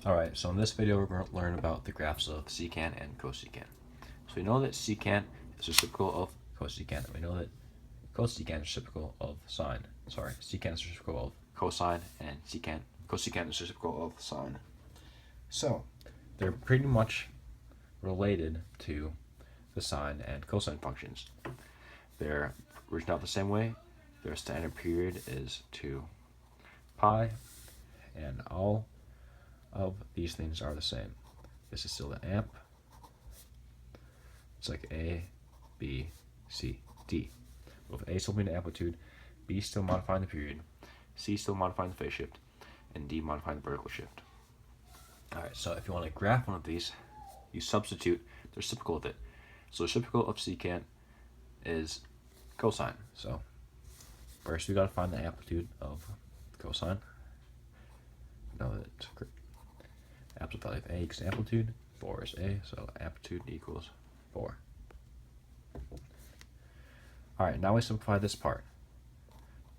Alright, so in this video we're going to learn about the graphs of secant and cosecant. So we know that secant is reciprocal of cosecant, and we know that cosecant is reciprocal of sine. Secant is reciprocal of cosine, and cosecant is reciprocal of sine. So they're pretty much related to the sine and cosine functions. They're written out the same way. Their standard period is 2 pi, and all of these things are the same. This is still the amp. It's like A, B, C, D. With A still being the amplitude, B still modifying the period, C still modifying the phase shift, and D modifying the vertical shift. Alright, so if you want to graph one of these, you substitute the reciprocal of it. So the reciprocal of secant is cosine. So first we got to find the amplitude of cosine. Know that absolute value of A equals amplitude. 4 is A, so amplitude equals 4. Alright, now we simplify this part.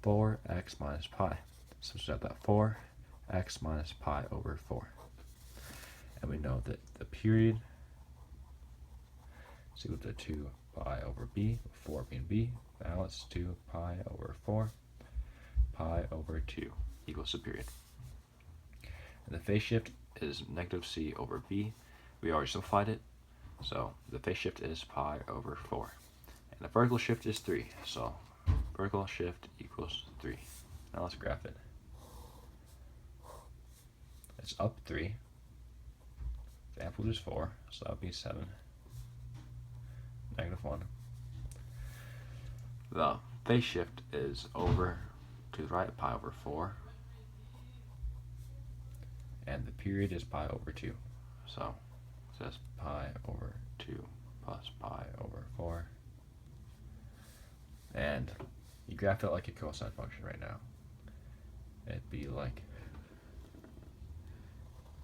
4x minus pi. Substitute that 4x minus pi over 4. And we know that the period is equal to 2 pi over b, 4 being b. Now it's 2 pi over 4, pi over 2 equals the period. And the phase shift is negative c over v. We already simplified it, so the phase shift is pi over 4. And the vertical shift is 3, so vertical shift equals 3. Now let's graph it. It's up 3. The amplitude is 4, so that would be 7. Negative 1. The phase shift is over to the right, pi over 4. And the period is pi over 2. So it says pi over 2 plus pi over 4. And you graph it like a cosine function right now. It'd be like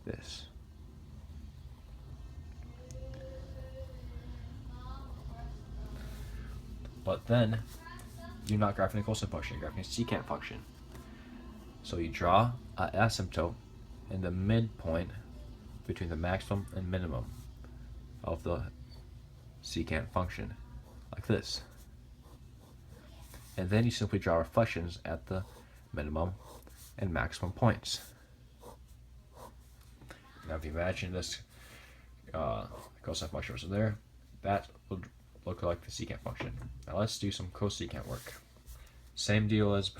this. But then you're not graphing a cosine function, you're graphing a secant function. So you draw an asymptote in the midpoint between the maximum and minimum of the secant function, like this. And then you simply draw reflections at the minimum and maximum points. Now if you imagine this cosine function was there, that would look like the secant function. Now let's do some cosecant work. Same deal as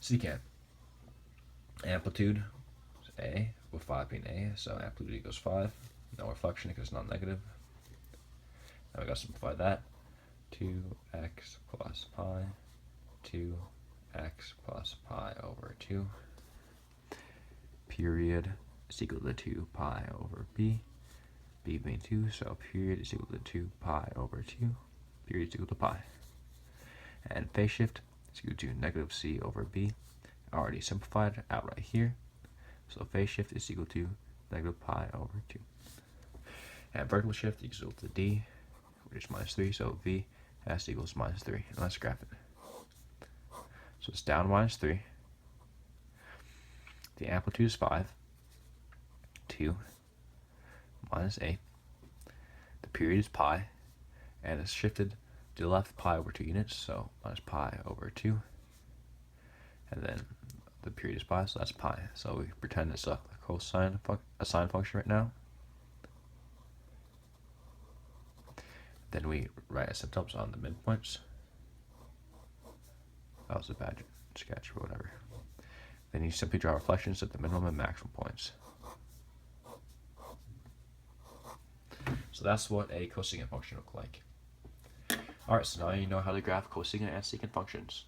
secant. Amplitude is A, with 5 being A, so amplitude equals 5. No reflection because it's not negative. Now we gotta simplify that. 2x plus pi, 2x plus pi over 2. Period is equal to 2 pi over b. B being 2, so period is equal to 2 pi over 2. Period is equal to pi. And phase shift is equal to negative c over b. Already simplified out right here. So phase shift is equal to negative pi over 2. And vertical shift is equal to d, which is minus 3, so v has to equals minus 3. And let's graph it. So it's down minus 3. The amplitude is 5. 2 minus 8. The period is pi, and it's shifted to the left pi over 2 units, so minus pi over 2. And then the period is pi, so that's pi. So we pretend it's a sine function right now. Then we write asymptotes on the midpoints. That was a bad sketch or whatever. Then you simply draw reflections at the minimum and maximum points. So that's what a cosecant function looks like. Alright, so now you know how to graph cosecant and secant functions.